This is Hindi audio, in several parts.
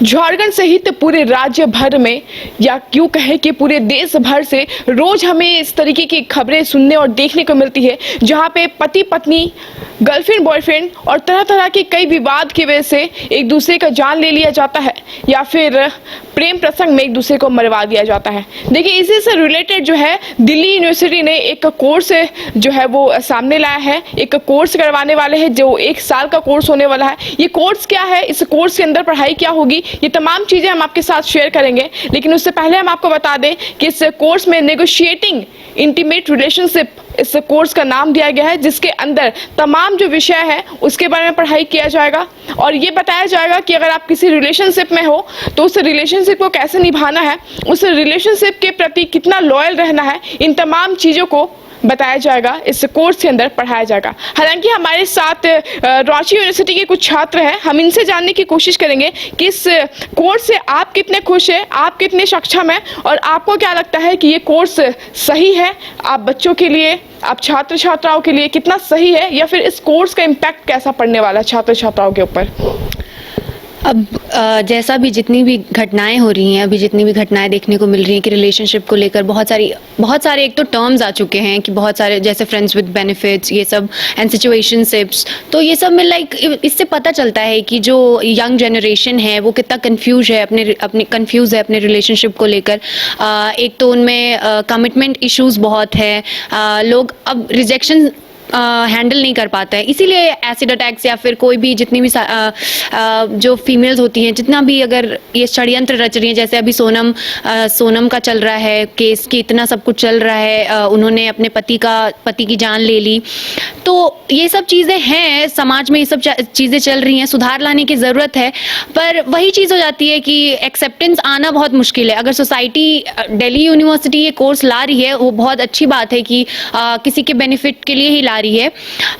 झारखंड सहित पूरे राज्य भर में या क्यों कहें कि पूरे देश भर से रोज हमें इस तरीके की खबरें सुनने और देखने को मिलती है, जहां पे पति पत्नी, गर्लफ्रेंड बॉयफ्रेंड और तरह तरह के कई विवाद की वजह से एक दूसरे का जान ले लिया जाता है या फिर प्रेम प्रसंग में एक दूसरे को मरवा दिया जाता है। देखिए, इसी से रिलेटेड जो है दिल्ली यूनिवर्सिटी ने एक कोर्स जो है वो सामने लाया है। एक कोर्स करवाने वाले हैं जो 1 साल का कोर्स होने वाला है। ये कोर्स क्या है, इस कोर्स के अंदर पढ़ाई क्या होगी, ये तमाम चीज़ें हम आपके साथ शेयर करेंगे। लेकिन उससे पहले हम आपको बता दें कि इस कोर्स में नेगोशिएटिंग इंटीमेट रिलेशनशिप इस कोर्स का नाम दिया गया है, जिसके अंदर तमाम जो विषय है उसके बारे में पढ़ाई किया जाएगा और ये बताया जाएगा कि अगर आप किसी रिलेशनशिप में हो तो उस रिलेशनशिप को कैसे निभाना है, उस रिलेशनशिप के प्रति कितना लॉयल रहना है, इन तमाम चीज़ों को बताया जाएगा, इस कोर्स के अंदर पढ़ाया जाएगा। हालांकि हमारे साथ रांची यूनिवर्सिटी के कुछ छात्र हैं, हम इनसे जानने की कोशिश करेंगे कि इस कोर्स से आप कितने खुश हैं, आप कितने सक्षम हैं और आपको क्या लगता है कि ये कोर्स सही है आप बच्चों के लिए, आप छात्र छात्राओं के लिए कितना सही है, या फिर इस कोर्स का इम्पैक्ट कैसा पड़ने वाला है छात्र छात्राओं के ऊपर। अब जैसा भी जितनी भी घटनाएं हो रही हैं, अभी जितनी भी घटनाएं देखने को मिल रही हैं कि रिलेशनशिप को लेकर बहुत सारे एक तो टर्म्स आ चुके हैं कि बहुत सारे, जैसे फ्रेंड्स विद बेनिफिट्स, ये सब एंड सिचुएशनशिप्स, तो ये सब में इससे पता चलता है कि जो यंग जनरेशन है वो कितना कंफ्यूज है अपने रिलेशनशिप को लेकर। एक तो उनमें कमिटमेंट इश्यूज बहुत है, लोग अब रिजेक्शन हैंडल नहीं कर पाता है, इसीलिए एसिड अटैक्स या फिर कोई भी जितनी भी जो फीमेल्स होती हैं, जितना भी अगर ये षड्यंत्र रच रही हैं, जैसे अभी सोनम का चल रहा है केस कि इतना सब कुछ चल रहा है, उन्होंने अपने पति की जान ले ली, तो ये सब चीज़ें हैं समाज में, ये सब चीज़ें चल रही हैं, सुधार लाने की ज़रूरत है। पर वही चीज़ हो जाती है कि एक्सेप्टेंस आना बहुत मुश्किल है। अगर सोसाइटी, दिल्ली यूनिवर्सिटी ये कोर्स ला रही है, वो बहुत अच्छी बात है कि किसी के बेनिफिट के लिए ही ला रही है,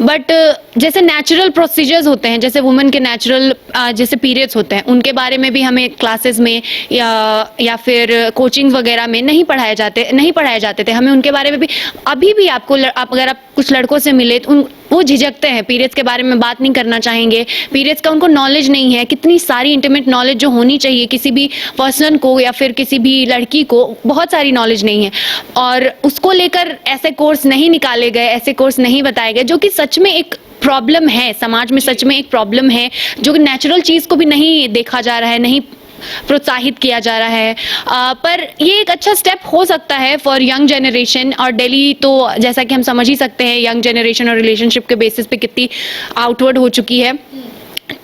बट जैसे नेचुरल प्रोसीजर्स होते हैं, जैसे वुमेन के नेचुरल जैसे पीरियड्स होते हैं, उनके बारे में भी हमें क्लासेस में या फिर कोचिंग वगैरह में नहीं पढ़ाए जाते थे। हमें उनके बारे में भी, अभी भी अगर आप कुछ लड़कों से मिले तो वो झिझकते हैं, पीरियड्स के बारे में बात नहीं करना चाहेंगे, पीरियड्स का उनको नॉलेज नहीं है। कितनी सारी इंटीमेट नॉलेज जो होनी चाहिए किसी भी पर्सन को या फिर किसी भी लड़की को, बहुत सारी नॉलेज नहीं है और उसको लेकर ऐसे कोर्स नहीं निकाले गए, ऐसे कोर्स नहीं बताए गए, जो कि सच में एक प्रॉब्लम है समाज में, सच में एक प्रॉब्लम है, जो नेचुरल चीज़ को भी नहीं देखा जा रहा है, नहीं प्रोत्साहित किया जा रहा है। पर ये एक अच्छा स्टेप हो सकता है फॉर यंग जनरेशन, और दिल्ली तो जैसा कि हम समझ ही सकते हैं यंग जनरेशन और रिलेशनशिप के बेसिस पे कितनी आउटवर्ड हो चुकी है,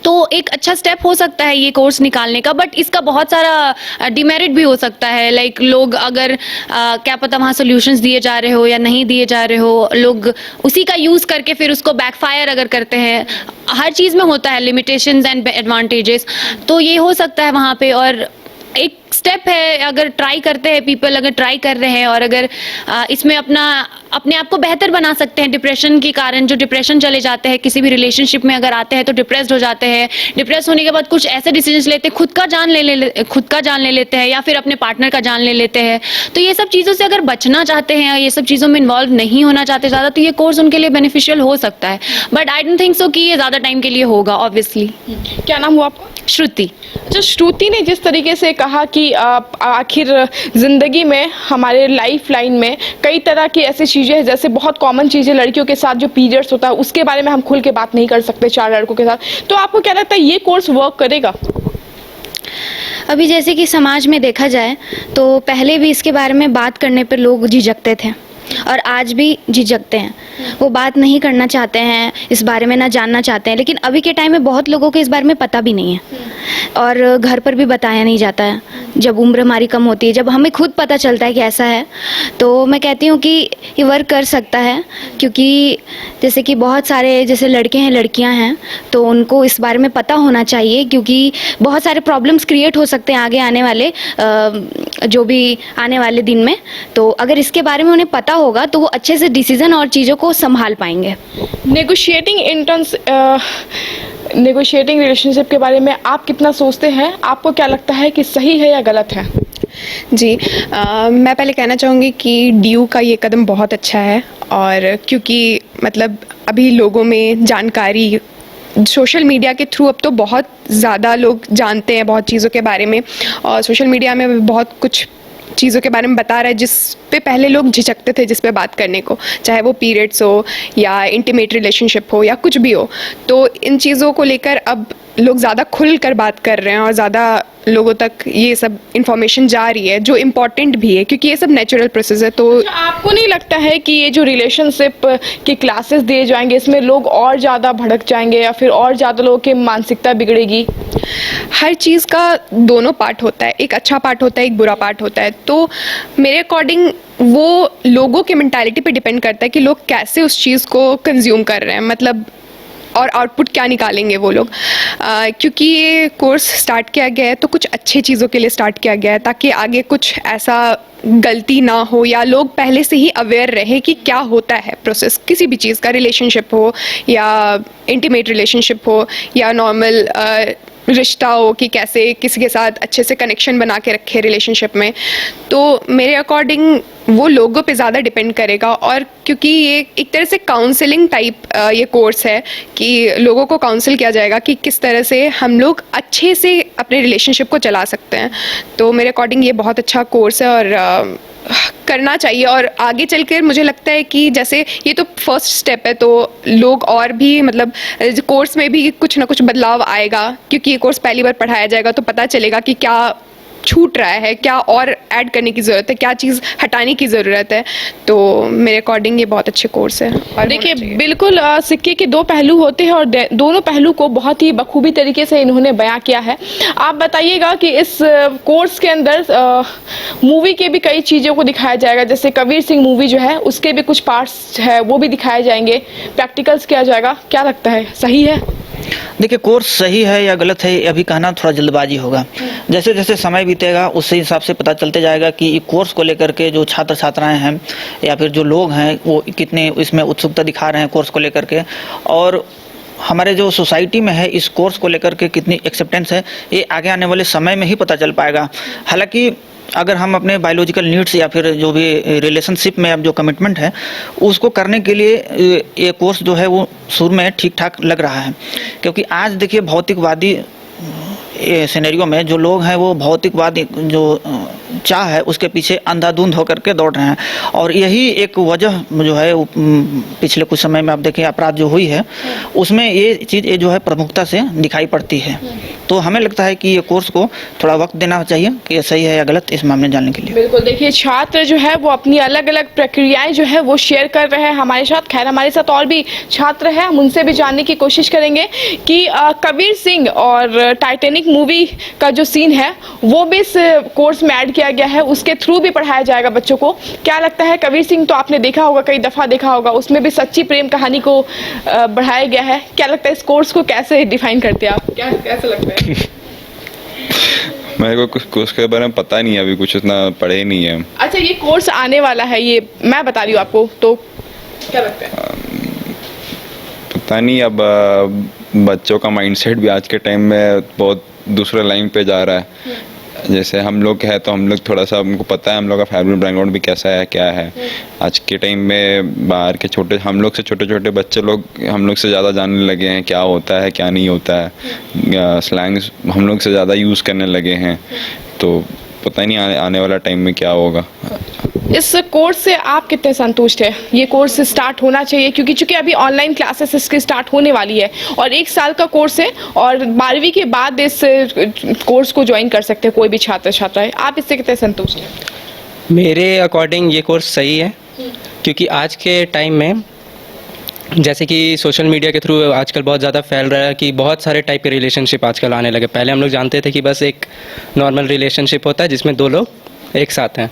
तो एक अच्छा स्टेप हो सकता है ये कोर्स निकालने का। बट इसका बहुत सारा डिमेरिट भी हो सकता है, लाइक लोग अगर क्या पता वहाँ सॉल्यूशंस दिए जा रहे हो या नहीं दिए जा रहे हो, लोग उसी का यूज़ करके फिर उसको बैकफायर अगर करते हैं। हर चीज़ में होता है लिमिटेशंस एंड एडवांटेजेस, तो ये हो सकता है वहाँ पे। और एक स्टेप है, अगर ट्राई करते हैं पीपल, अगर ट्राई कर रहे हैं और अगर इसमें अपने आप को बेहतर बना सकते हैं। डिप्रेशन के कारण जो डिप्रेशन चले जाते हैं, किसी भी रिलेशनशिप में अगर आते हैं तो डिप्रेस्ड हो जाते हैं, डिप्रेस होने के बाद कुछ ऐसे डिसीजंस लेते हैं, खुद का जान ले लेते हैं या फिर अपने पार्टनर का जान ले लेते हैं। तो ये सब चीज़ों से अगर बचना चाहते हैं, ये सब चीज़ों में इन्वॉल्व नहीं होना चाहते ज़्यादा, तो ये कोर्स उनके लिए बेनिफिशियल हो सकता है। But I don't think so कि ये ज़्यादा टाइम के लिए होगा, ऑब्वियसली। क्या नाम हुआ आपका? श्रुति। अच्छा, श्रुति ने जिस तरीके से कहा कि आखिर ज़िंदगी में, हमारे लाइफ लाइन में कई तरह की ऐसी चीज़ें हैं, जैसे बहुत कॉमन चीज़ें लड़कियों के साथ जो पीरियड्स होता है उसके बारे में हम खुल के बात नहीं कर सकते 4 लड़कों के साथ, तो आपको क्या लगता है ये कोर्स वर्क करेगा? अभी जैसे कि समाज में देखा जाए तो पहले भी इसके बारे में बात करने पर लोग झिझकते थे और आज भी झिझकते हैं, वो बात नहीं करना चाहते हैं, इस बारे में ना जानना चाहते हैं। लेकिन अभी के टाइम में बहुत लोगों को इस बारे में पता भी नहीं है और घर पर भी बताया नहीं जाता है। जब उम्र हमारी कम होती है, जब हमें खुद पता चलता है कि ऐसा है, तो मैं कहती हूँ कि ये वर्क कर सकता है, क्योंकि जैसे कि बहुत सारे जैसे लड़के हैं, लड़कियाँ हैं, तो उनको इस बारे में पता होना चाहिए, क्योंकि बहुत सारे प्रॉब्लम्स क्रिएट हो सकते हैं आगे आने वाले जो भी आने वाले दिन में। तो अगर इसके बारे में उन्हें पता होगा तो वो अच्छे से डिसीजन और चीज़ों को संभाल पाएंगे। नेगोशिएटिंग रिलेशनशिप के बारे में आप कितना सोचते हैं? आपको क्या लगता है कि सही है या गलत है? जी, मैं पहले कहना चाहूँगी कि DU का ये कदम बहुत अच्छा है, और क्योंकि मतलब अभी लोगों में जानकारी सोशल मीडिया के थ्रू अब तो बहुत ज़्यादा लोग जानते हैं बहुत चीज़ों के बारे में, और सोशल मीडिया में बहुत कुछ चीज़ों के बारे में बता रहा है जिस पे पहले लोग झिझकते थे जिस पे बात करने को, चाहे वो पीरियड्स हो या इंटीमेट रिलेशनशिप हो या कुछ भी हो। तो इन चीज़ों को लेकर अब लोग ज़्यादा खुल कर बात कर रहे हैं और ज़्यादा लोगों तक ये सब इंफॉर्मेशन जा रही है, जो इम्पॉर्टेंट भी है क्योंकि ये सब नेचुरल प्रोसेस है। तो आपको नहीं लगता है कि ये जो रिलेशनशिप की क्लासेस दिए जाएंगे इसमें लोग और ज़्यादा भड़क जाएंगे या फिर और ज़्यादा लोगों की मानसिकता बिगड़ेगी? हर चीज़ का दोनों पार्ट होता है, एक अच्छा पार्ट होता है, एक बुरा पार्ट होता है। तो मेरे अकॉर्डिंग वो लोगों के मेंटालिटी पे डिपेंड करता है कि लोग कैसे उस चीज़ को कंज्यूम कर रहे हैं, मतलब और आउटपुट क्या निकालेंगे वो लोग। क्योंकि ये कोर्स स्टार्ट किया गया है तो कुछ अच्छी चीज़ों के लिए स्टार्ट किया गया है, ताकि आगे कुछ ऐसा गलती ना हो या लोग पहले से ही अवेयर रहे कि क्या होता है प्रोसेस, किसी भी चीज़ का, रिलेशनशिप हो या इंटीमेट रिलेशनशिप हो या नॉर्मल रिश्ता हो, कि कैसे किसी के साथ अच्छे से कनेक्शन बना के रखे रिलेशनशिप में। तो मेरे अकॉर्डिंग वो लोगों पे ज़्यादा डिपेंड करेगा। और क्योंकि ये एक तरह से काउंसलिंग टाइप ये कोर्स है कि लोगों को काउंसिल किया जाएगा कि किस तरह से हम लोग अच्छे से अपने रिलेशनशिप को चला सकते हैं। तो मेरे अकॉर्डिंग ये बहुत अच्छा कोर्स है और करना चाहिए। और आगे चलकर मुझे लगता है कि जैसे ये तो फर्स्ट स्टेप है, तो लोग और भी मतलब कोर्स में भी कुछ ना कुछ बदलाव आएगा, क्योंकि ये कोर्स पहली बार पढ़ाया जाएगा तो पता चलेगा कि क्या छूट रहा है, क्या और ऐड करने की ज़रूरत है, क्या चीज़ हटाने की ज़रूरत है। तो मेरे अकॉर्डिंग ये बहुत अच्छे कोर्स है। और देखिए बिल्कुल सिक्के के दो पहलू होते हैं और दोनों पहलू को बहुत ही बखूबी तरीके से इन्होंने बयां किया है। आप बताइएगा कि इस कोर्स के अंदर मूवी के भी कई चीज़ों को दिखाया जाएगा, जैसे कबीर सिंह मूवी जो है उसके भी कुछ पार्ट्स है वो भी दिखाए जाएंगे, प्रैक्टिकल्स किया जाएगा। क्या लगता है, सही है? देखिए, कोर्स सही है या गलत है अभी कहना थोड़ा जल्दबाजी होगा। जैसे जैसे समय बीतेगा उससे हिसाब से पता चलते जाएगा कि कोर्स को लेकर के जो छात्र छात्राएं हैं या फिर जो लोग हैं वो कितने इसमें उत्सुकता दिखा रहे हैं कोर्स को लेकर के, और हमारे जो सोसाइटी में है इस कोर्स को लेकर के कितनी एक्सेप्टेंस है, ये आगे आने वाले समय में ही पता चल पाएगा। हालांकि अगर हम अपने बायोलॉजिकल नीड्स या फिर जो भी रिलेशनशिप में अब जो कमिटमेंट है उसको करने के लिए ये कोर्स जो है वो शुरू में ठीक ठाक लग रहा है, क्योंकि आज देखिए भौतिकवादी सिनेरियो में जो लोग हैं वो भौतिकवादी जो चाह है उसके पीछे अंधाधुंध होकर के दौड़ रहे हैं। और यही एक वजह जो है पिछले कुछ समय में आप देखें अपराध जो हुई है उसमें ये चीज़ जो है प्रमुखता से दिखाई पड़ती है। तो हमें लगता है कि ये कोर्स को थोड़ा वक्त देना चाहिए कि ये सही है या गलत इस मामले में जानने के लिए। बिल्कुल, देखिए छात्र जो है वो अपनी अलग अलग प्रक्रियाएं जो है वो शेयर कर रहे हैं हमारे साथ। खैर हमारे साथ और भी छात्र हैं, हम उनसे भी जानने की कोशिश करेंगे कि कबीर सिंह और टाइटैनिक मूवी का जो सीन है वो भी इस कोर्स में ऐड किया गया है, उसके थ्रू भी पढ़ाया जाएगा बच्चों को। क्या लगता है, कबीर सिंह तो आपने देखा होगा, कई दफ़ा देखा होगा, उसमें भी सच्ची प्रेम कहानी को बढ़ाया गया है। क्या लगता है इस कोर्स को कैसे डिफाइन करते हैं आप, क्या कैसे लगता है? मेरे को उसके बारे में पता नहीं है, अभी कुछ उतना पढ़े ही नहीं है। अच्छा, ये कोर्स आने वाला है, ये मैं बता रही हूँ आपको, तो क्या लगता है? पता नहीं, अब बच्चों का माइंडसेट भी आज के टाइम में बहुत दूसरे लाइन पे जा रहा है। जैसे हम लोग है तो हम लोग थोड़ा सा हमको पता है हम लोग का फैमिली बैकग्राउंड भी कैसा है क्या है। आज के टाइम में बाहर के हम लोग से छोटे छोटे बच्चे लोग हम लोग से ज़्यादा जानने लगे हैं क्या होता है क्या नहीं होता है, स्लैंग्स हम लोग से ज़्यादा यूज़ करने लगे हैं। तो पता ही नहीं आने वाला टाइम में क्या होगा। इस कोर्स से आप कितने संतुष्ट हैं? ये कोर्स स्टार्ट होना चाहिए क्योंकि चूंकि अभी ऑनलाइन क्लासेस इसकी स्टार्ट होने वाली है और 1 साल का कोर्स है और 12वीं के बाद इस कोर्स को ज्वाइन कर सकते हैं कोई भी छात्र छात्राएं। आप इससे कितने संतुष्ट हैं? मेरे अकॉर्डिंग ये कोर्स सही है, क्योंकि आज के टाइम में जैसे कि सोशल मीडिया के थ्रू आजकल बहुत ज़्यादा फैल रहा है कि बहुत सारे टाइप के रिलेशनशिप आजकल आने लगे। पहले हम लोग जानते थे कि बस एक नॉर्मल रिलेशनशिप होता है जिसमें 2 लोग एक साथ हैं,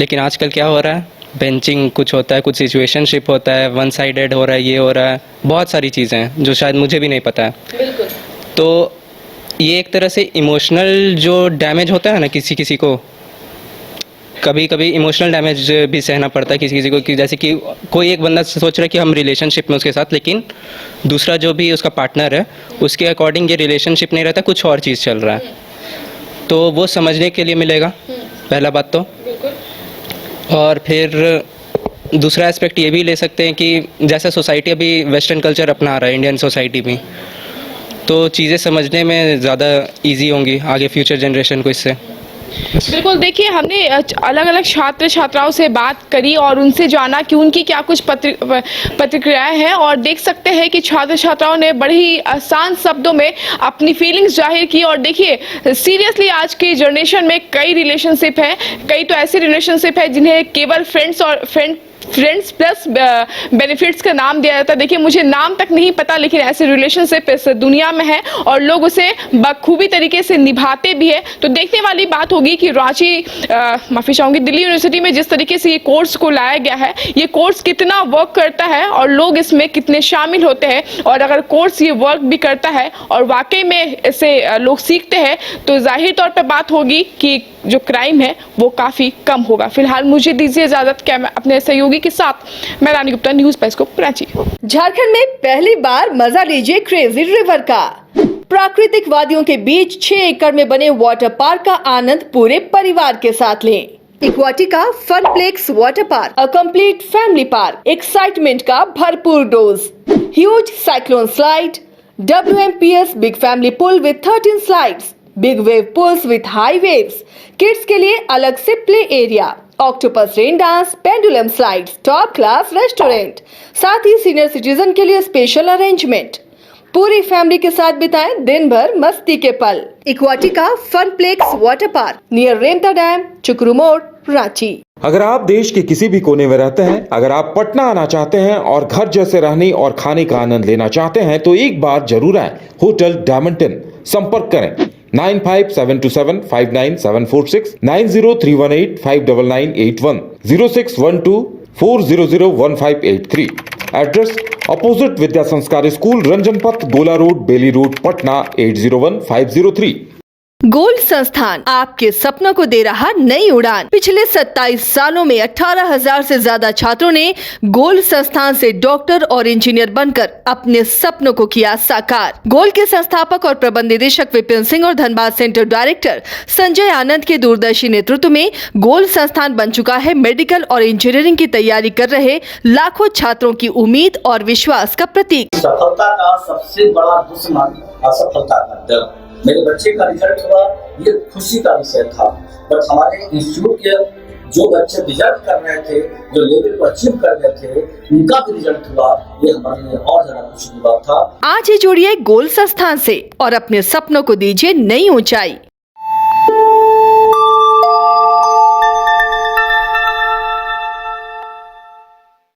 लेकिन आजकल क्या हो रहा है, बेंचिंग कुछ होता है, कुछ सिचुएशनशिप होता है, 1 साइडेड हो रहा है, ये हो रहा है, बहुत सारी चीज़ें हैं जो शायद मुझे भी नहीं पता है। बिल्कुल। तो ये एक तरह से इमोशनल जो डैमेज होता है ना किसी किसी को, कभी कभी इमोशनल डैमेज भी सहना पड़ता है किसी किसी को, कि जैसे कि कोई एक बंदा सोच रहा है कि हम रिलेशनशिप में उसके साथ, लेकिन दूसरा जो भी उसका पार्टनर है उसके अकॉर्डिंग ये रिलेशनशिप नहीं रहता, कुछ और चीज़ चल रहा है। तो वो समझने के लिए मिलेगा पहला बात तो। और फिर दूसरा एस्पेक्ट ये भी ले सकते हैं कि जैसा सोसाइटी अभी वेस्टर्न कल्चर अपना रहा है, इंडियन सोसाइटी भी, तो चीज़ें समझने में ज़्यादा इजी होंगी आगे फ्यूचर जनरेशन को इससे। बिल्कुल, देखिए हमने अलग अलग छात्र छात्राओं से बात करी और उनसे जाना कि उनकी क्या कुछ प्रतिक्रियाएं हैं, और देख सकते हैं कि छात्र छात्राओं ने बड़े ही आसान शब्दों में अपनी फीलिंग्स जाहिर की। और देखिए सीरियसली आज की जनरेशन में कई रिलेशनशिप हैं, कई तो ऐसे रिलेशनशिप है जिन्हें केवल फ्रेंड्स प्लस बेनिफिट्स का नाम दिया जाता है। देखिए मुझे नाम तक नहीं पता, लेकिन ऐसे रिलेशनशिप इस दुनिया में है और लोग उसे बखूबी तरीके से निभाते भी है। तो देखने वाली बात होगी कि रांची माफ़ी चाहूँगी दिल्ली यूनिवर्सिटी में जिस तरीके से ये कोर्स को लाया गया है, ये कोर्स कितना वर्क करता है और लोग इसमें कितने शामिल होते हैं। और अगर कोर्स ये वर्क भी करता है और वाकई में इसे लोग सीखते हैं तो जाहिर तौर पर बात होगी कि जो क्राइम है वो काफ़ी कम होगा। फिलहाल मुझे दीजिए इजाज़त, क्या मैं अपने सहयोगी के साथ मैं रानी गुप्ता, न्यूज़ पेस्कोप रांची। झारखंड में पहली बार मजा लीजिए क्रेजी रिवर का। प्राकृतिक वादियों के बीच 6 एकड़ में बने वाटर पार्क का आनंद पूरे परिवार के साथ लें। Aquatica Funplex water park, a complete family park, excitement का भरपूर dose, huge cyclone slide, WMPS big family pool with 13 slides, big wave pools with high waves, kids के लिए अलग से play area, octopus rain dance, pendulum slides, top class restaurant, साथ ही सीनियर सिटीजन के लिए स्पेशल अरेंजमेंट। पूरी फैमिली के साथ बिताएं दिन भर मस्ती के पल। इक्वाटिका Funplex water park near Remta dam, चुकरू मोड़, रांची। अगर आप देश के किसी भी कोने में रहते हैं, अगर आप पटना आना चाहते हैं और घर जैसे रहने और खाने का आनंद लेना चाहते हैं तो एक बार जरूर आए होटल डायमंटन। संपर्क करें 9572759746, 9031859981, 0612400153। एड्रेस अपोजिट विद्या संस्कार स्कूल, रंजन पथ, गोला रोड, बेली रोड, पटना 801503। गोल्ड संस्थान आपके सपनों को दे रहा नई उड़ान। पिछले 27 सालों में 18,000 से ज्यादा छात्रों ने गोल्ड संस्थान से डॉक्टर और इंजीनियर बनकर अपने सपनों को किया साकार। गोल्ड के संस्थापक और प्रबंध निदेशक विपिन सिंह और धनबाद सेंटर डायरेक्टर संजय आनंद के दूरदर्शी नेतृत्व में गोल्ड संस्थान बन चुका है मेडिकल और इंजीनियरिंग की तैयारी कर रहे लाखों छात्रों की उम्मीद और विश्वास का प्रतीक। सफलता का सबसे बड़ा दुश्मन असफलता का डर। मेरे बच्चे का रिजल्ट हुआ, ये खुशी का विषय था। बट हमारे इंस्टीट्यूट के जो बच्चे रिजल्ट कर रहे थे, जो लेवल को अचीव कर रहे थे, उनका भी रिजल्ट हुआ, ये हमारे लिए और ज्यादा खुशी की बात था। आज ही जुड़िए गोल्ड संस्थान से और अपने सपनों को दीजिए नई ऊंचाई।